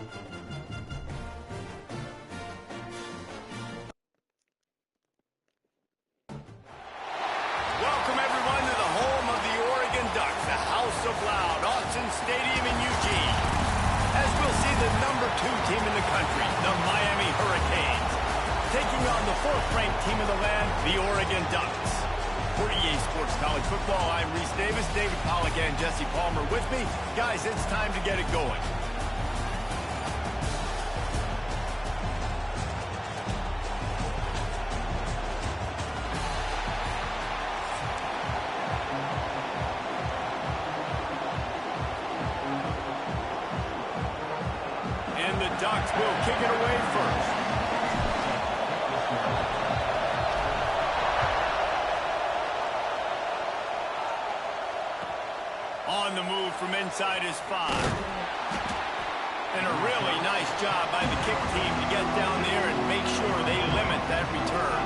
Welcome, everyone, to the home of the Oregon Ducks, the House of Loud, Autzen Stadium in Eugene. As we'll see the #2 team in the country, the Miami Hurricanes, taking on the 4th-ranked team in the land, the Oregon Ducks. For EA Sports College Football, I'm Reese Davis, David Pollack, and Jesse Palmer with me. Guys, it's time to get it going. And the Ducks will kick it away first. On the move from inside his 5. And a really nice job by the kick team to get down there and make sure they limit that return.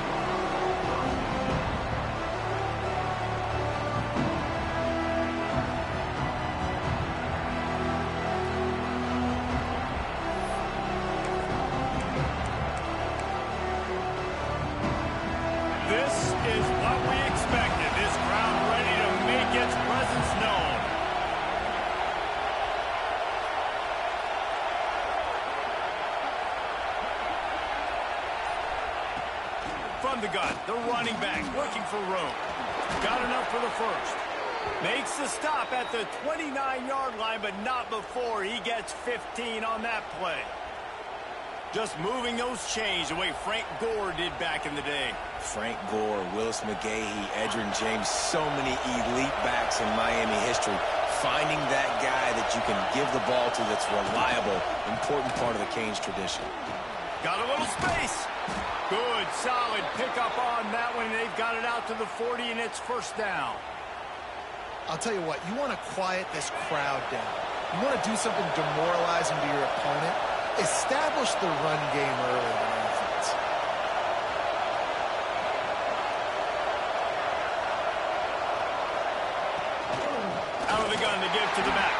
This is what we expected. This crowd ready to make its presence known. From the gun, the running back looking for room. Got enough for the first. Makes the stop at the 29-yard line, but not before he gets 15 on that play. Just moving those chains the way Frank Gore did back in the day. Frank Gore, Willis McGahee, Edgerrin James, so many elite backs in Miami history. Finding that guy that you can give the ball to that's reliable, important part of the Canes tradition. Got a little space. Good, solid pickup on that one. They've got it out to the 40, and it's first down. I'll tell you what, you want to quiet this crowd down. You want to do something demoralizing to your opponent. Establish the run game early on offense. Out of the gun to give to the back.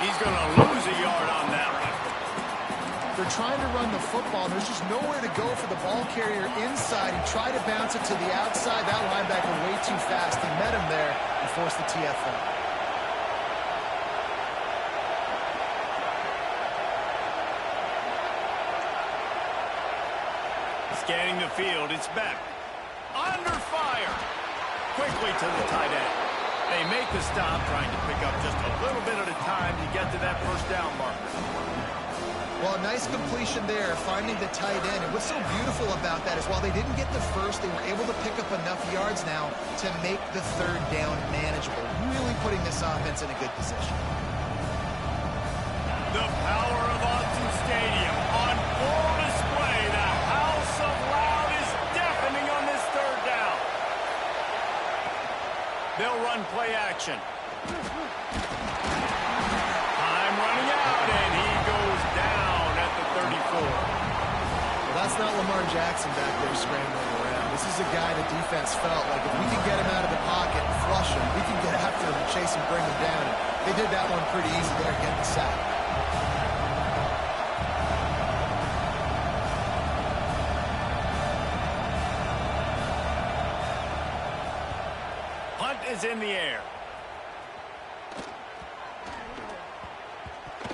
He's going to lose a yard on that one. They're trying to run the football, and there's just nowhere to go for the ball carrier inside. He tried to bounce it to the outside. That linebacker way too fast. He met him there and forced the TFL. Scanning the field, it's back. Under fire. Quickly to the tight end. They make the stop, trying to pick up just a little bit at a time to get to that first down marker. Well, nice completion there, finding the tight end. And what's so beautiful about that is while they didn't get the first, they were able to pick up enough yards now to make the 3rd down manageable, really putting this offense in a good position. The power of Autzen Stadium on full display. The House of Loud is deafening on this 3rd down. They'll run play action. Time running out, and he goes down at the 34. Well, that's not Lamar Jackson back there scrambling around. This is a guy the defense felt like if we can get him out of the pocket and flush him, we can get after him and chase him, bring him down. And they did that one pretty easy there, getting the sack. Punt is in the air.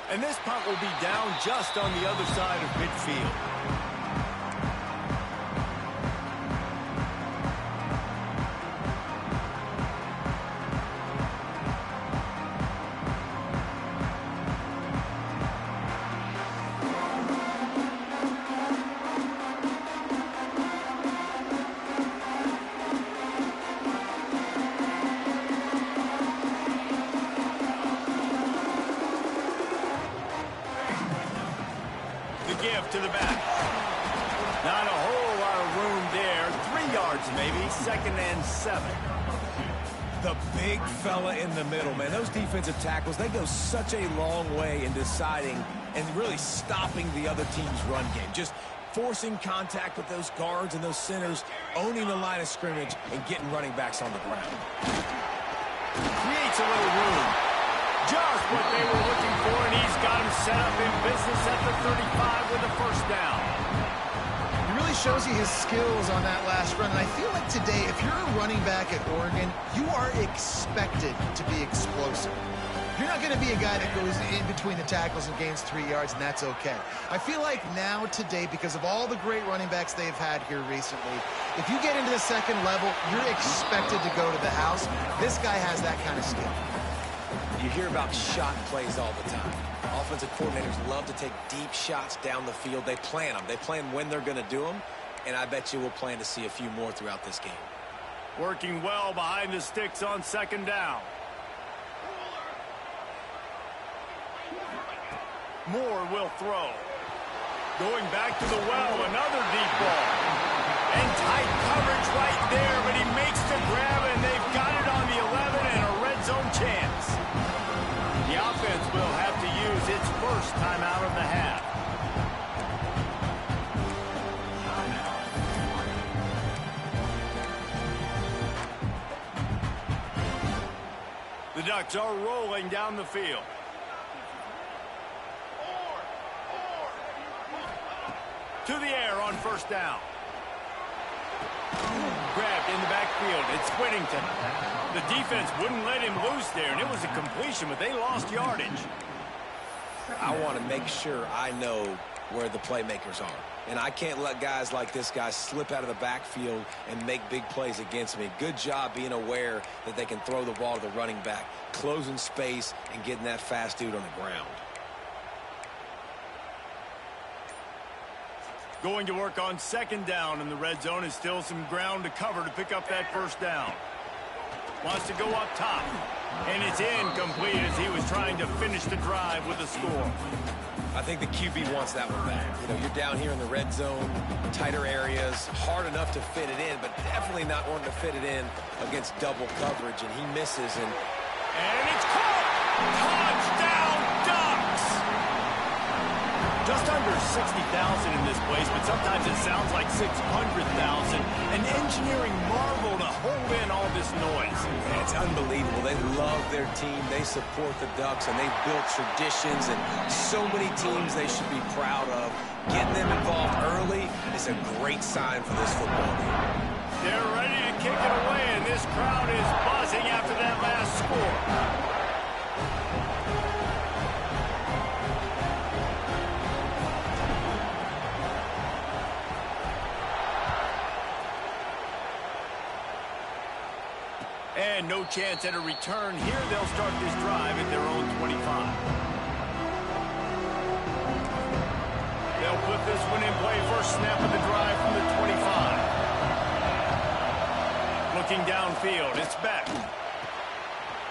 And this punt will be down just on the other side of midfield. Give to the back. Not a whole lot of room there. 3 yards maybe. 2nd and 7. The big fella in the middle, man. Those defensive tackles, they go such a long way in deciding and really stopping the other team's run game. Just forcing contact with those guards and those centers, owning the line of scrimmage, and getting running backs on the ground. Creates a little room. Just what they were looking for, and he's got him set up in business at the 35 with a first down. He really shows you his skills on that last run. And I feel like today, if you're a running back at Oregon, you are expected to be explosive. You're not going to be a guy that goes in between the tackles and gains 3 yards, and that's okay. I feel like now today, because of all the great running backs they've had here recently, if you get into the second level, you're expected to go to the house. This guy has that kind of skill. You hear about shot plays all the time. Offensive coordinators love to take deep shots down the field. They plan them. They plan when they're going to do them, and I bet you we'll plan to see a few more throughout this game. Working well behind the sticks on second down. Moore will throw. Going back to the well, another deep ball. And tight coverage right there, but he makes the grab, and they've got it on the 11 and a red zone chance. The offense will have to use its first timeout of the half. The Ducks are rolling down the field. To the air on first down. Grabbed in the backfield. It's Whittington. The defense wouldn't let him loose there, and it was a completion, but they lost yardage. I want to make sure I know where the playmakers are. And I can't let guys like this guy slip out of the backfield and make big plays against me. Good job being aware that they can throw the ball to the running back, closing space, and getting that fast dude on the ground. Going to work on second down, and the red zone is still some ground to cover to pick up that first down. Wants to go up top, and it's incomplete as he was trying to finish the drive with a score. I think the QB wants that one back. You know, you're down here in the red zone, tighter areas, hard enough to fit it in, but definitely not wanting to fit it in against double coverage, and he misses. And it's caught! Touchdown, Ducks! Just under 60,000 in this place, but sometimes it sounds like 600,000. An engineering marvel to hold in all this noise. It's unbelievable. They love their team. They support the Ducks, and they've built traditions and so many teams they should be proud of. Getting them involved early is a great sign for this football team. They're ready to kick it away, and this crowd is buzzing after that last score. And no chance at a return here. They'll start this drive at their own 25. They'll put this one in play. First snap of the drive from the 25. Looking downfield. It's back.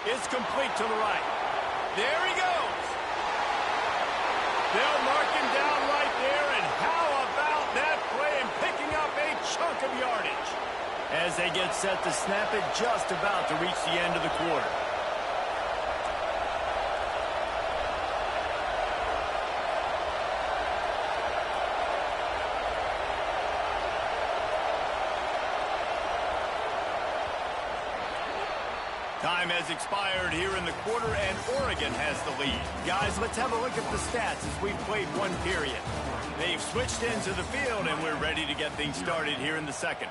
It's complete to the right. There he goes. They'll mark him down right there. And how about that play and picking up a chunk of yardage? As they get set to snap it, just about to reach the end of the quarter. Time has expired here in the quarter, and Oregon has the lead. Guys, let's have a look at the stats as we've played one period. They've switched into the field, and we're ready to get things started here in the second.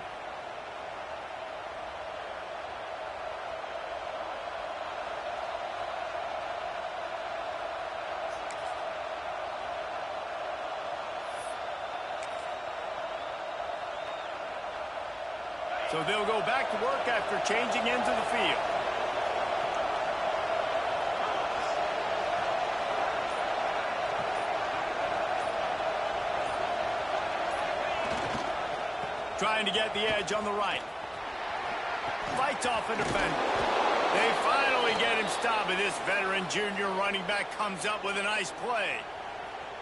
So they'll go back to work after changing into the field. Trying to get the edge on the right. Fights off a defender. They finally get him stopped, and this veteran junior running back comes up with a nice play.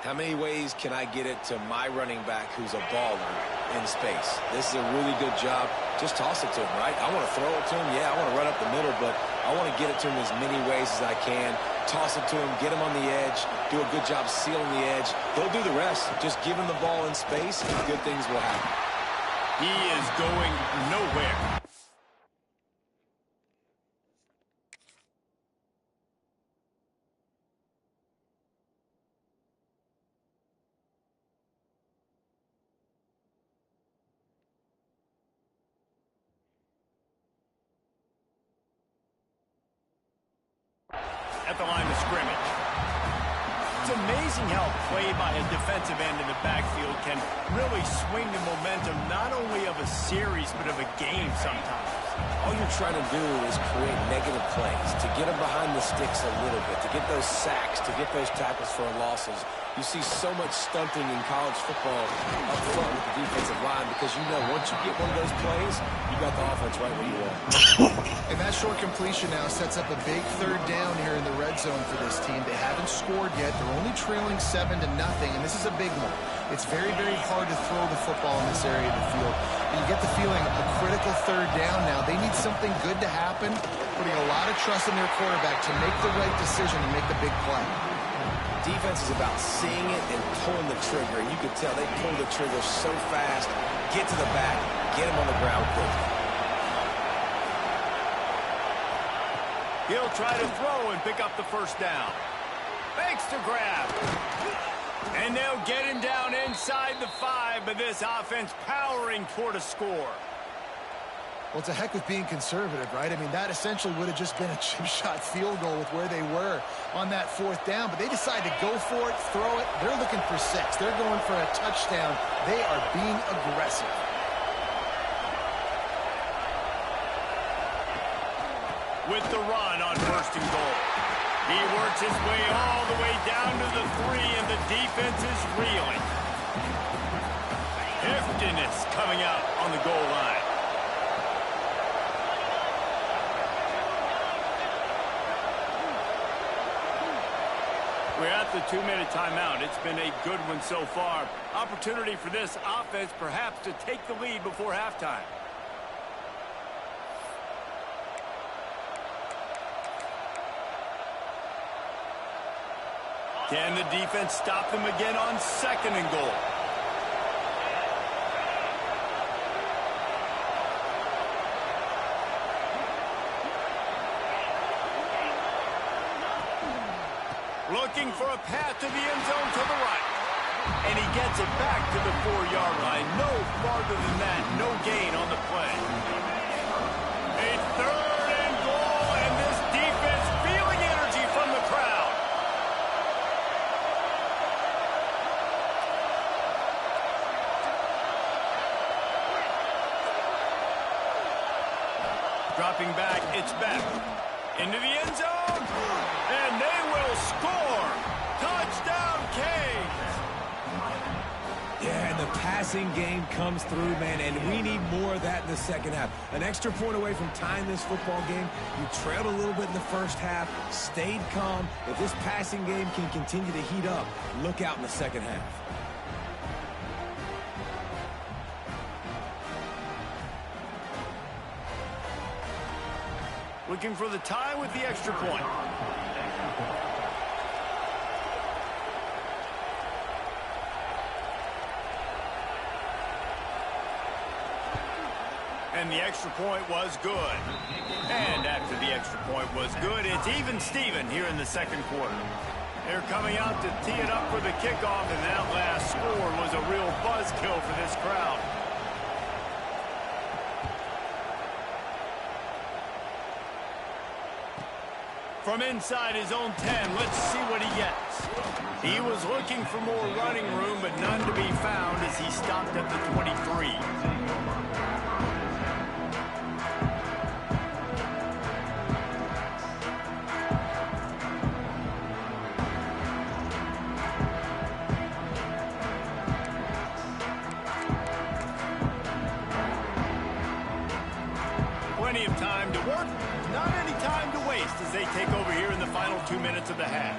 How many ways can I get it to my running back who's a baller in space? This is a really good job. Just toss it to him, right? I want to throw it to him. Yeah, I want to run up the middle, but I want to get it to him as many ways as I can. Toss it to him, get him on the edge, do a good job sealing the edge. He'll do the rest. Just give him the ball in space, and good things will happen. He is going nowhere. scrimmage. It's amazing how play by a defensive end in the backfield can really swing the momentum not only of a series but of a game sometimes. All you're trying to do is create negative plays, to get them behind the sticks a little bit, to get those sacks, to get those tackles for losses. You see so much stunting in college football up front with the defensive line because you know once you get one of those plays, you got the offense right where you want. And that short completion now sets up a big third down here in the red zone for this team. They haven't scored yet. They're only trailing 7-0, and this is a big one. It's very, very hard to throw the football in this area of the field. But you get the feeling a critical third down now. They need something good to happen, putting a lot of trust in their quarterback to make the right decision and make the big play. Defense is about seeing it and pulling the trigger, and you can tell they pull the trigger so fast, get to the back, get him on the ground quickly. He'll try to throw and pick up the first down. Fakes to grab. And they'll get him down inside the 5, but this offense powering toward a score. Well, it's a heck of being conservative, right? I mean, that essentially would have just been a chip shot field goal with where they were on that 4th down, but they decide to go for it, throw it. They're looking for 6. They're going for a touchdown. They are being aggressive. With the run on 1st and goal. He works his way all the way down to the 3, and the defense is reeling. Heftiness coming out on the goal line. We're at the 2-minute timeout. It's been a good one so far. Opportunity for this offense perhaps to take the lead before halftime. Can the defense stop them again on 2nd and goal? Looking for a path to the end zone to the right. And he gets it back to the 4-yard line. No farther than that. No gain on the play. A 3rd and goal, and this defense feeling energy from the crowd. Dropping back, it's back. Into the end zone, and they will score. Touchdown, Canes. Yeah, and the passing game comes through, man, and we need more of that in the second half. An extra point away from tying this football game. You trailed a little bit in the first half, stayed calm. If this passing game can continue to heat up, look out in the second half. Looking for the tie with the extra point. And the extra point was good. And after the extra point was good, it's even Steven here in the 2nd quarter. They're coming out to tee it up for the kickoff, and that last score was a real buzzkill for this crowd. From inside his own 10, let's see what he gets. He was looking for more running room, but none to be found as he stopped at the 23. Plenty of time to work, not any time to waste as they take over here in the final 2 minutes of the half.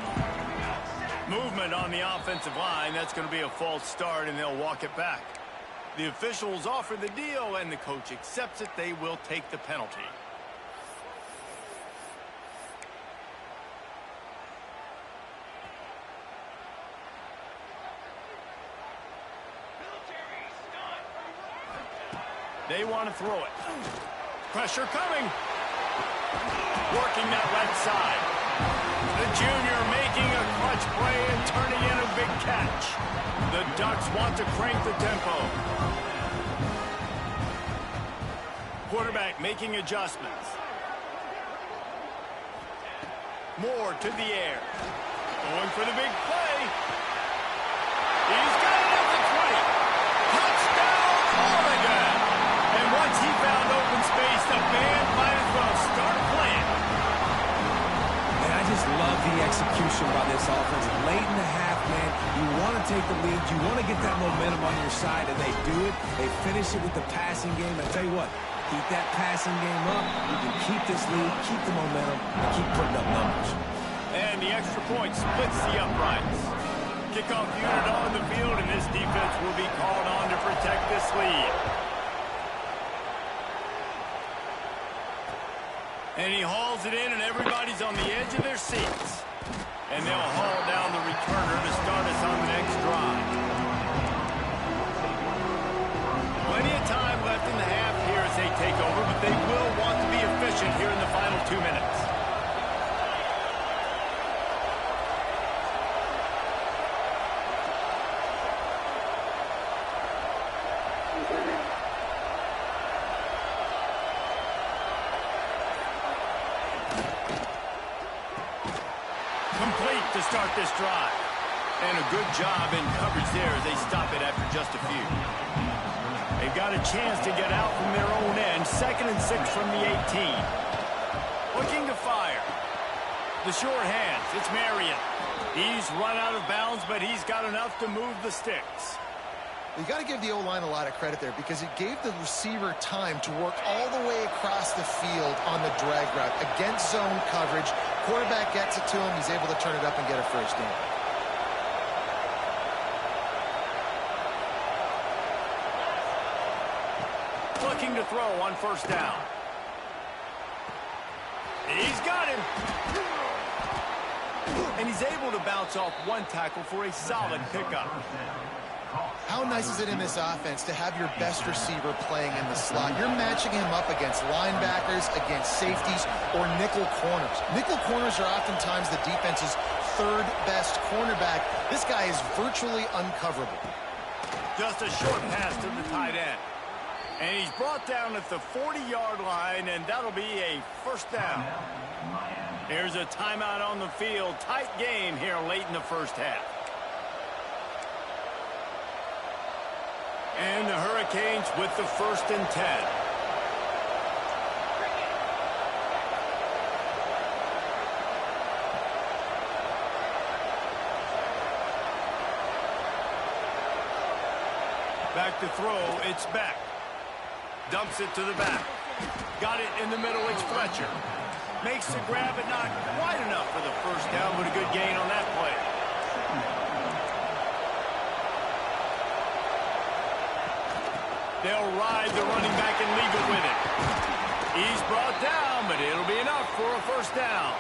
Movement on the offensive line. That's going to be a false start, and they'll walk it back. The officials offer the deal, and the coach accepts it. They will take the penalty. They want to throw it. Pressure coming. Working that right side. The junior making a clutch play and turning in a big catch. The Ducks want to crank the tempo. Quarterback making adjustments. Moore to the air. Going for the big play. He's got it at the 20. Touchdown, Oregon! And once he found open space, the band might as well start playing. And I just love the execution by this offense. Late in the half, man, you want to take the lead. You want to get that momentum on your side, and they do it. They finish it with the passing game. I tell you what, keep that passing game up. You can keep this lead, keep the momentum, and keep putting up numbers. And the extra point splits the uprights. Kickoff unit on the field, and this defense will be called on to protect this lead. And he hauls it in, and everybody's on the edge of their seats. And they'll haul down the returner to start us on the next drive. Plenty of time left in the half here as they take over, but they will want to be efficient here in the final 2 minutes. Complete to start this drive. And a good job in coverage there as they stop it after just a few. They've got a chance to get out from their own end. 2nd and 6 from the 18. Looking to fire. The short hands. It's Marion. He's run out of bounds, but he's got enough to move the sticks. You got to give the O-line a lot of credit there because it gave the receiver time to work all the way across the field on the drag route. Against zone coverage, quarterback gets it to him. He's able to turn it up and get a first down. Looking to throw on first down. He's got him. And he's able to bounce off one tackle for a solid pickup. How nice is it in this offense to have your best receiver playing in the slot? You're matching him up against linebackers, against safeties, or nickel corners. Nickel corners are oftentimes the defense's third best cornerback. This guy is virtually uncoverable. Just a short pass to the tight end. And he's brought down at the 40-yard line, and that'll be a first down. Here's a timeout on the field. Tight game here late in the first half. And the Hurricanes with the 1st and 10. Back to throw, it's Beck. Dumps it to the back. Got it in the middle, it's Fletcher. Makes the grab, but not quite enough for the first down, but a good gain on that play. They'll ride the running back and leave it with it. He's brought down, but it'll be enough for a first down.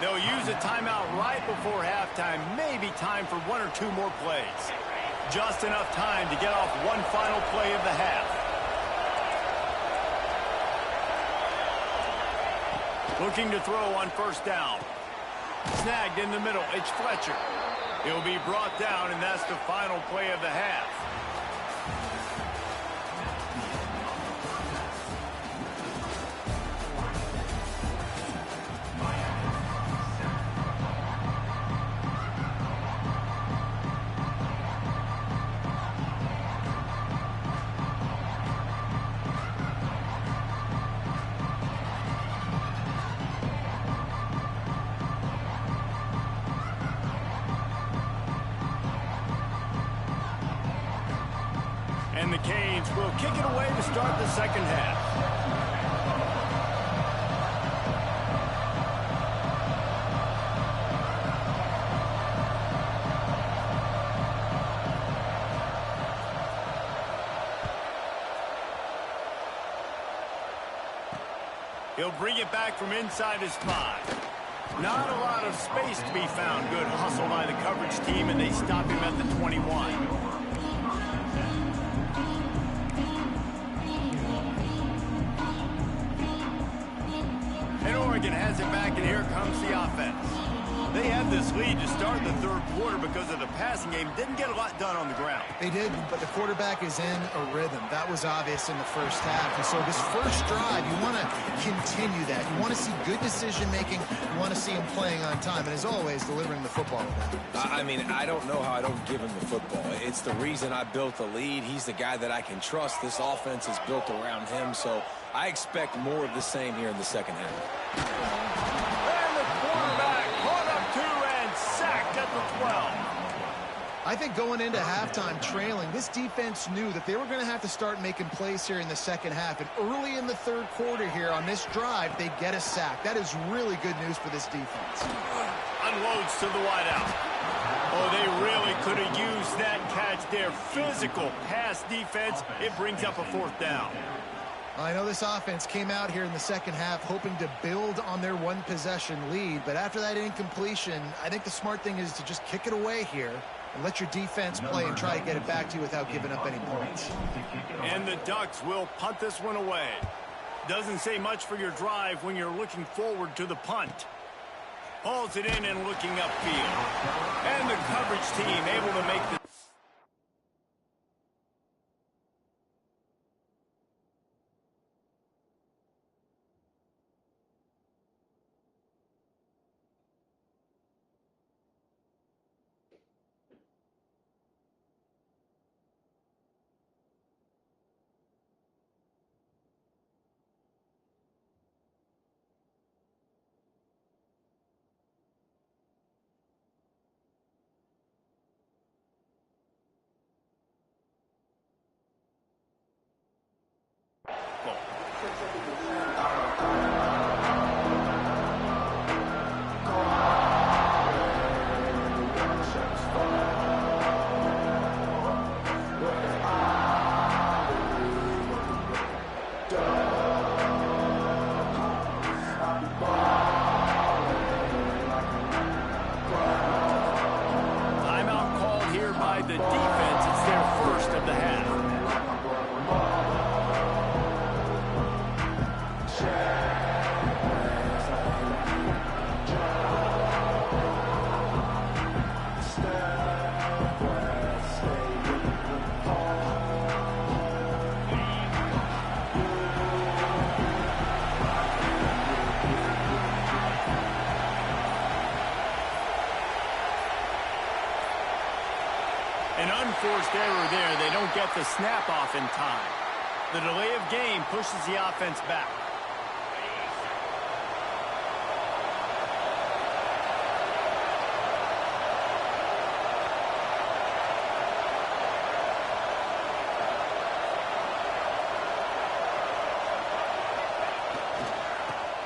They'll use a timeout right before halftime. Maybe time for 1 or 2 more plays. Just enough time to get off one final play of the half. Looking to throw on first down. Snagged in the middle. It's Fletcher. He'll be brought down, and that's the final play of the half. And the Canes will kick it away to start the second half. He'll bring it back from inside his 5. Not a lot of space to be found. Good hustle by the coverage team, and they stop him at the 21. Oregon has it back, and here comes the offense. They have have this lead to start the third quarter because of the passing game. Didn't get a lot done on the ground. They did, but the quarterback is in a rhythm. That was obvious in the first half. And so this first drive, you want to continue that. You want to see good decision-making. You want to see him playing on time. And as always, delivering the football. I mean, I don't know how I don't give him the football. It's the reason I built the lead. He's the guy that I can trust. This offense is built around him, so I expect more of the same here in the second half. And the quarterback caught up two and sacked at the 12. I think going into halftime trailing, this defense knew that they were going to have to start making plays here in the second half. And early in the third quarter here on this drive, they get a sack. That is really good news for this defense. Unloads to the wideout. Oh, they really could have used that catch there. Physical pass defense. It brings up a fourth down. I know this offense came out here in the second half hoping to build on their one-possession lead. But after that incompletion, I think the smart thing is to just kick it away here and let your defense play and try to get it back to you without giving up any points. And the Ducks will punt this one away. Doesn't say much for your drive when you're looking forward to the punt. Hauls it in and looking upfield. And the coverage team able to make the... Timeout called here by the defense. It's their first of the half. An unforced error there. They don't get the snap off in time. The delay of game pushes the offense back.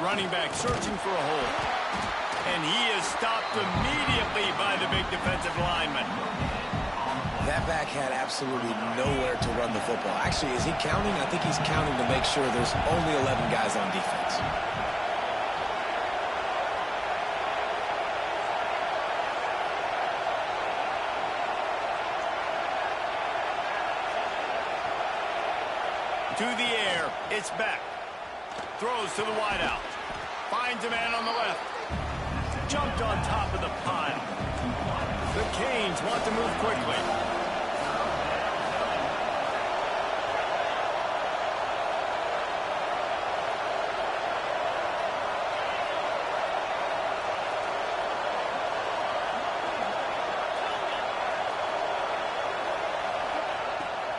Running back searching for a hole. And he is stopped immediately by the big defensive lineman. That back had absolutely nowhere to run the football. Actually, is he counting? I think he's counting to make sure there's only 11 guys on defense. To the air, it's back. Throws to the wideout. Finds a man on the left. Jumped on top of the pile. The Canes want to move quickly.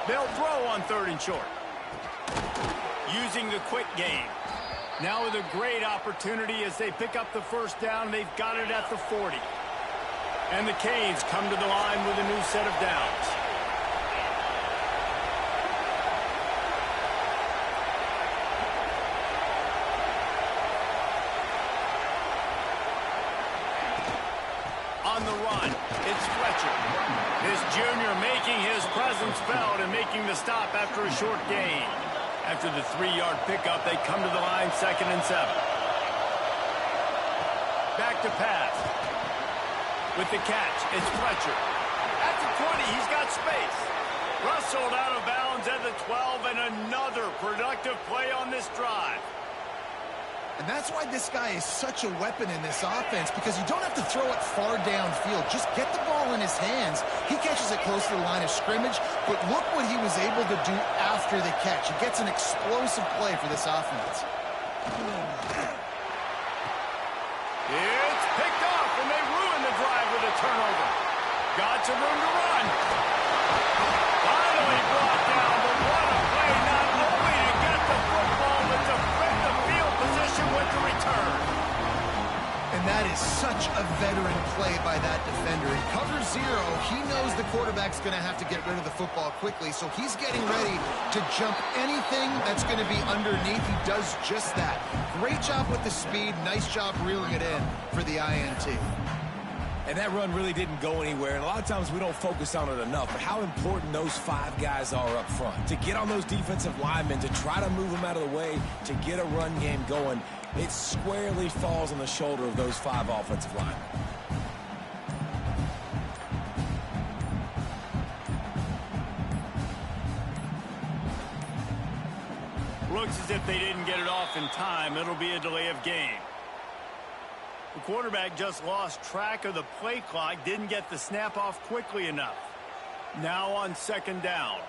They'll throw on 3rd and short. Using the quick game. Now with a great opportunity as they pick up the first down. They've got it at the 40. And the Canes come to the line with a new set of downs. On the run, it's Fletcher. This junior making his presence felt and making the stop after a short gain. After the 3-yard pickup, they come to the line 2nd and 7. Back to pass. With the catch, it's Fletcher. At the 20, he's got space. Rustled out of bounds at the 12, and another productive play on this drive. And that's why this guy is such a weapon in this offense, because you don't have to throw it far downfield. Just get the ball in his hands. He catches it close to the line of scrimmage, but look what he was able to do after the catch. He gets an explosive play for this offense. It's picked off, and they ruin the drive with a turnover. Got some room to run. Finally brought down, but what a play, not only to get the football, but to flip the field position with the return. And that is such a veteran play by that defender. In cover zero, he knows the quarterback's going to have to get rid of the football quickly, so he's getting ready to jump anything that's going to be underneath. He does just that. Great job with the speed. Nice job reeling it in for the INT. And that run really didn't go anywhere, and a lot of times we don't focus on it enough, but how important those 5 guys are up front. To get on those defensive linemen, to try to move them out of the way, to get a run game going, it squarely falls on the shoulder of those 5 offensive linemen. Looks as if they didn't get it off in time. It'll be a delay of game. The quarterback just lost track of the play clock, didn't get the snap off quickly enough. Now on second down.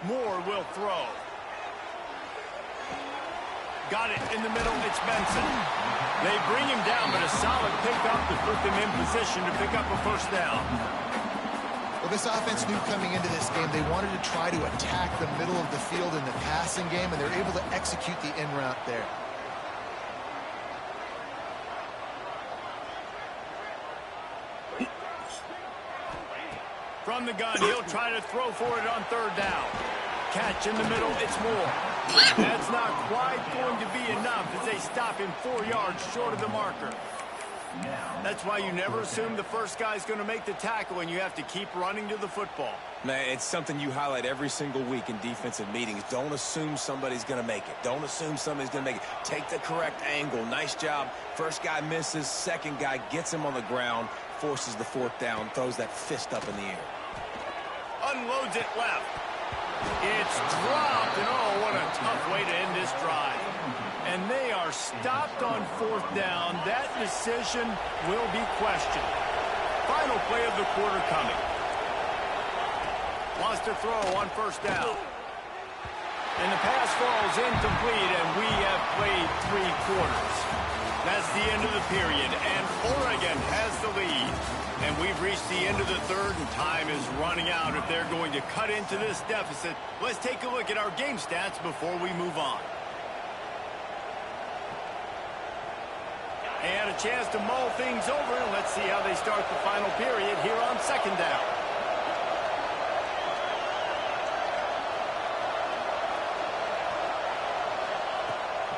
Moore will throw. Got it in the middle, it's Benson. They bring him down, but a solid pickup to put them in position to pick up a first down. Well, this offense knew coming into this game they wanted to try to attack the middle of the field in the passing game, and they're able to execute the in route there. From the gun, he'll try to throw for it on third down. Catch in the middle, it's Moore. That's not quite going to be enough as they stop him 4 yards short of the marker. That's why you never assume the first guy's going to make the tackle, and you have to keep running to the football. Man, it's something you highlight every single week in defensive meetings. Don't assume somebody's going to make it. Don't assume somebody's going to make it. Take the correct angle. Nice job. First guy misses. Second guy gets him on the ground, forces the 4th down, throws that fist up in the air. Unloads it left. It's dropped, and oh, what a tough way to end this drive. And they are stopped on 4th down. That decision will be questioned. Final play of the quarter coming. Wants to throw on first down. And the pass falls incomplete, and we have played 3 quarters. That's the end of the period, and Oregon has the lead. And we've reached the end of the 3rd, and time is running out if they're going to cut into this deficit. Let's take a look at our game stats before we move on. And a chance to mull things over, and let's see how they start the final period here on second down.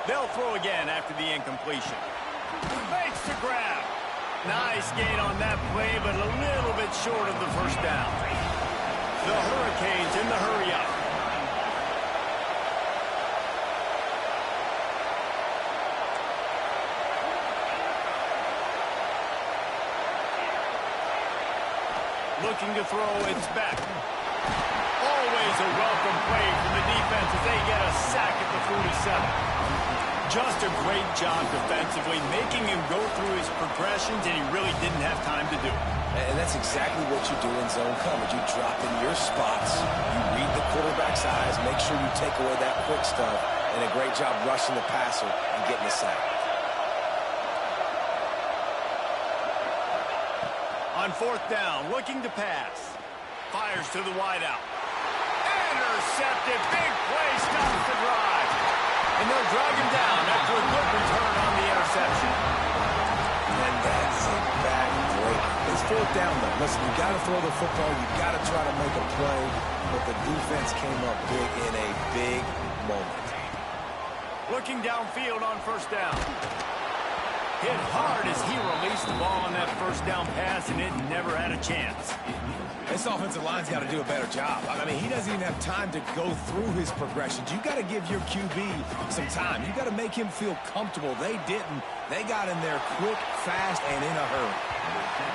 They'll throw again after the incompletion. Makes the grab. Nice gain on that play, but a little bit short of the first down. The Hurricanes in the hurry-up. Looking to throw, it's back. Always a welcome play from the defense as they get a sack at the 47. Just a great job defensively, making him go through his progressions, and he really didn't have time to do it. And that's exactly what you do in zone coverage. You drop in your spots, you read the quarterback's eyes, make sure you take away that quick stuff, and a great job rushing the passer and getting the sack. On 4th down, looking to pass. Fires to the wideout. Intercepted. Big play stops the drive. And they'll drag him down after a good return on the interception. And that's a back-breaker. It's 4th down, though. Listen, you got to throw the football. You got to try to make a play. But the defense came up big in a big moment. Looking downfield on first down. Hit hard as he released the ball on that first down pass, and it never had a chance. This offensive line's got to do a better job. I mean, he doesn't even have time to go through his progressions. You got to give your QB some time. You got to make him feel comfortable. They didn't. They got in there quick, fast, and in a hurry.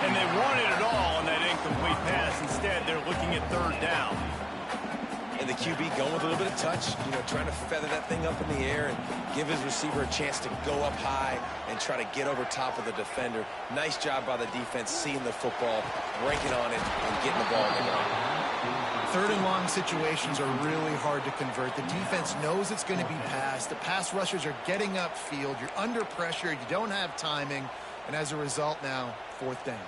And they wanted it all on that incomplete pass. Instead, they're looking at 3rd down. And the QB going with a little bit of touch, trying to feather that thing up in the air and give his receiver a chance to go up high and try to get over top of the defender. Nice job by the defense seeing the football, breaking on it, and getting the ball in the ground. Third and long situations are really hard to convert. The defense knows it's going to be passed. The pass rushers are getting upfield. You're under pressure. You don't have timing. And as a result now, fourth down.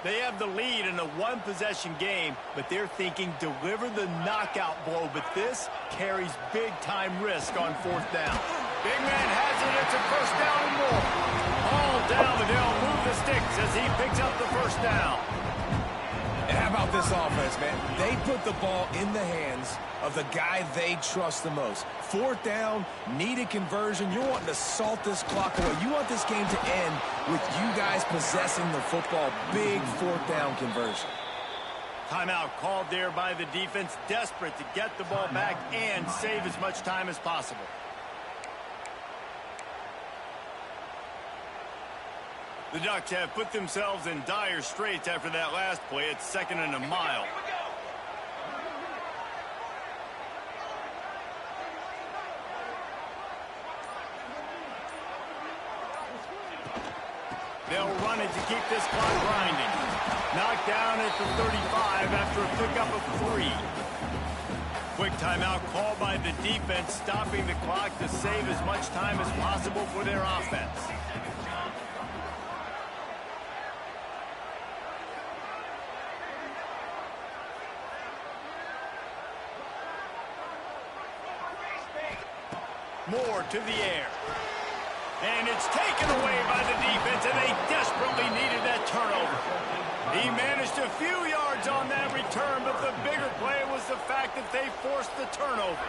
They have the lead in a one-possession game, but they're thinking deliver the knockout blow. But this carries big-time risk on fourth down. Big man has it. It's a first down and more. All down, but they'll move the sticks as he picks up the first down. And how about this offense, man? They put the ball in the hands of the guy they trust the most. Fourth down, needed conversion. You're wanting to salt this clock away. You want this game to end with you guys possessing the football. Big fourth down conversion. Timeout called there by the defense, desperate to get the ball back and save as much time as possible. The Ducks have put themselves in dire straits after that last play. It's second and a mile. They'll run it to keep this clock grinding. Knocked down at the 35 after a pickup of 3. Quick timeout called by the defense, stopping the clock to save as much time as possible for their offense. Moore to the air. And it's taken away by the defense, and they desperately needed that turnover. He managed a few yards on that return, but the bigger play was the fact that they forced the turnover.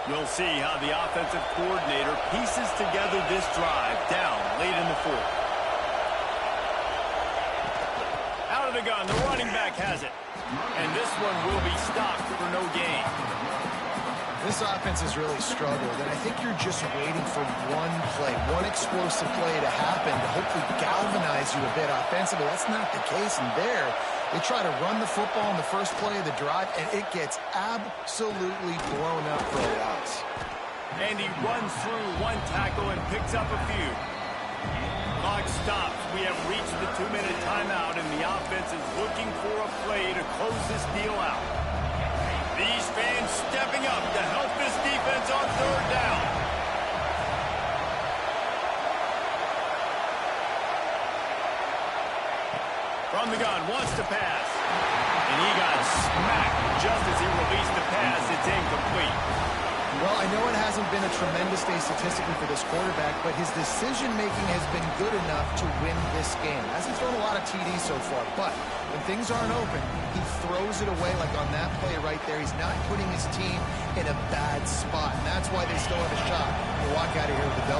We'll see how the offensive coordinator pieces together this drive down late in the fourth. Out of the gun, the running back has it. And this one will be stopped for no gain. This offense has really struggled, and I think you're just waiting for one play, one explosive play to happen to hopefully galvanize you a bit offensively. That's not the case, and there, they try to run the football in the first play of the drive, and it gets absolutely blown up for a loss. And he runs through one tackle and picks up a few. Clock stops. We have reached the 2-minute timeout, and the offense is looking for a play to close this deal out. These fans stepping up to help this defense on third down. From the gun, wants to pass. And he got smacked just as he released the pass. It's incomplete. Well, I know it hasn't been a tremendous day statistically for this quarterback, but his decision-making has been good enough to win this game. Hasn't thrown a lot of TDs so far, but when things aren't open, he throws it away like on that play right there. He's not putting his team in a bad spot, and that's why they still have a shot to walk out of here with the W.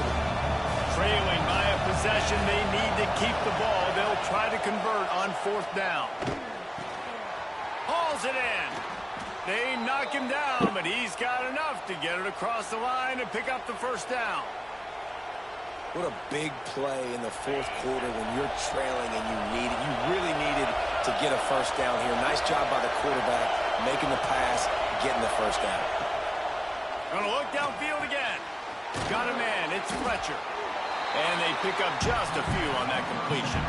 Trailing by a possession, they need to keep the ball. They'll try to convert on fourth down. Hauls it in. They knock him down, but he's got enough to get it across the line and pick up the first down. What a big play in the fourth quarter when you're trailing and you really needed to get a first down here. Nice job by the quarterback, making the pass, getting the first down. Gonna look downfield again. Got a man, it's Fletcher. And they pick up just a few on that completion.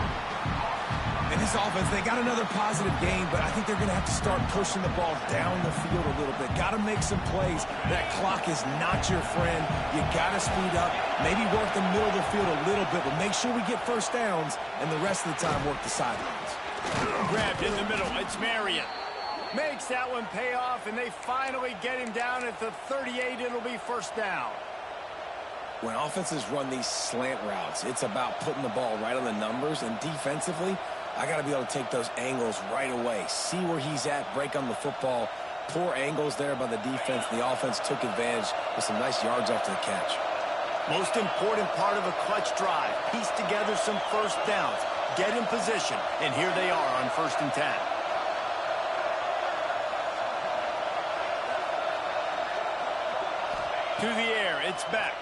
And this offense, they got another positive game, but I think they're going to have to start pushing the ball down the field a little bit. Got to make some plays. That clock is not your friend. You got to speed up, maybe work the middle of the field a little bit, but make sure we get first downs, and the rest of the time work the sidelines. Grabbed in the middle. It's Marion. Makes that one pay off, and they finally get him down at the 38. It'll be first down. When offenses run these slant routes, it's about putting the ball right on the numbers, and defensively, I got to be able to take those angles right away. See where he's at, break on the football. Poor angles there by the defense. The offense took advantage with some nice yards after the catch. Most important part of a clutch drive. Piece together some first downs. Get in position. And here they are on 1st and 10. To the air, it's Beck.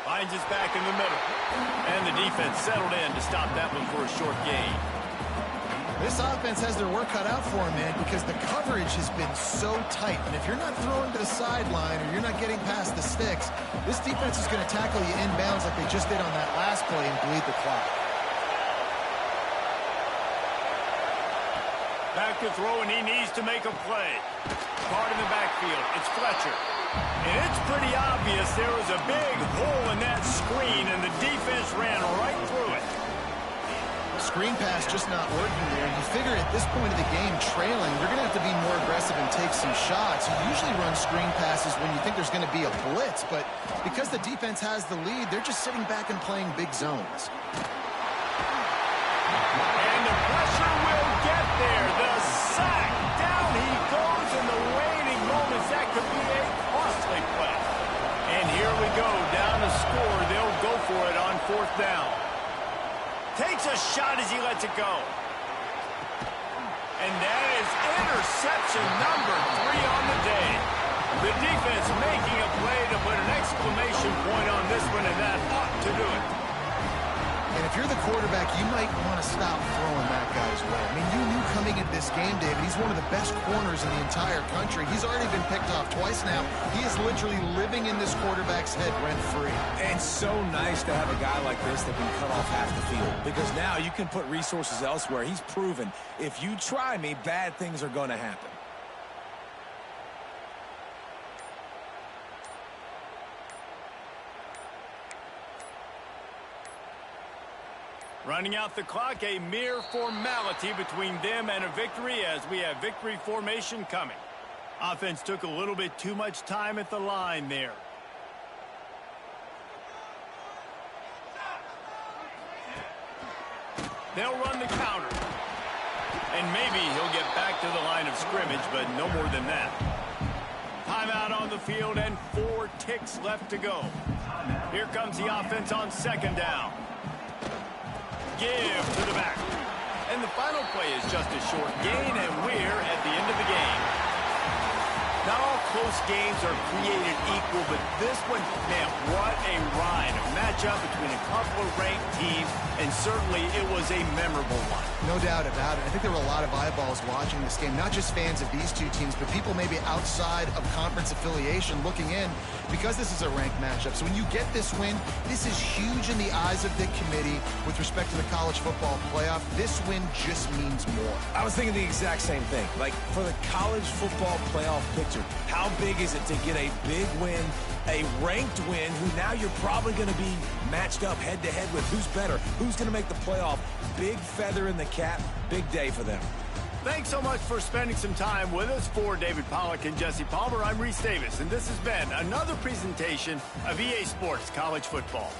Finds his back in the middle. And the defense settled in to stop that one for a short gain. This offense has their work cut out for them, man, because the coverage has been so tight. And if you're not throwing to the sideline or you're not getting past the sticks, this defense is going to tackle you inbounds like they just did on that last play and bleed the clock. Back to throw, and he needs to make a play. Caught in the backfield. It's Fletcher. And it's pretty obvious there was a big hole in that screen, and the defense ran right through it. Screen pass just not working there. You figure at this point of the game, trailing, you're going to have to be more aggressive and take some shots. You usually run screen passes when you think there's going to be a blitz, but because the defense has the lead, they're just sitting back and playing big zones. And the pressure will get there. The sack. Down he goes in the waning moments. That could be a costly play. And here we go. Down to score. They'll go for it on 4th down. Takes a shot as he lets it go. And that is interception number 3 on the day. The defense making a play to put an exclamation point on this one, and that ought to do it. And if you're the quarterback, you might want to stop throwing that guy's way. I mean, you knew coming into this game, David, he's one of the best corners in the entire country. He's already been picked off twice now. He is literally living in this quarterback's head rent-free. And so nice to have a guy like this that can cut off half the field, because now you can put resources elsewhere. He's proven if you try me, bad things are going to happen. Running out the clock, a mere formality between them and a victory as we have victory formation coming. Offense took a little bit too much time at the line there. They'll run the counter. And maybe he'll get back to the line of scrimmage, but no more than that. Timeout on the field and 4 ticks left to go. Here comes the offense on 2nd down. Give to the back. And the final play is just a short gain, and we're at the end of the game. Not all close games are created equal, but this one, man, what a ride. A matchup between a couple of ranked teams, and certainly it was a memorable one. No doubt about it. I think there were a lot of eyeballs watching this game, not just fans of these two teams, but people maybe outside of conference affiliation looking in, because this is a ranked matchup. So when you get this win, this is huge in the eyes of the committee with respect to the college football playoff. This win just means more. I was thinking the exact same thing. Like, for the college football playoff picture, how big is it to get a big win, a ranked win, who now you're probably going to be matched up head-to-head with who's better, who's going to make the playoff. Big feather in the cap, big day for them. Thanks so much for spending some time with us. For David Pollack and Jesse Palmer, I'm Reese Davis, and this has been another presentation of EA Sports College Football.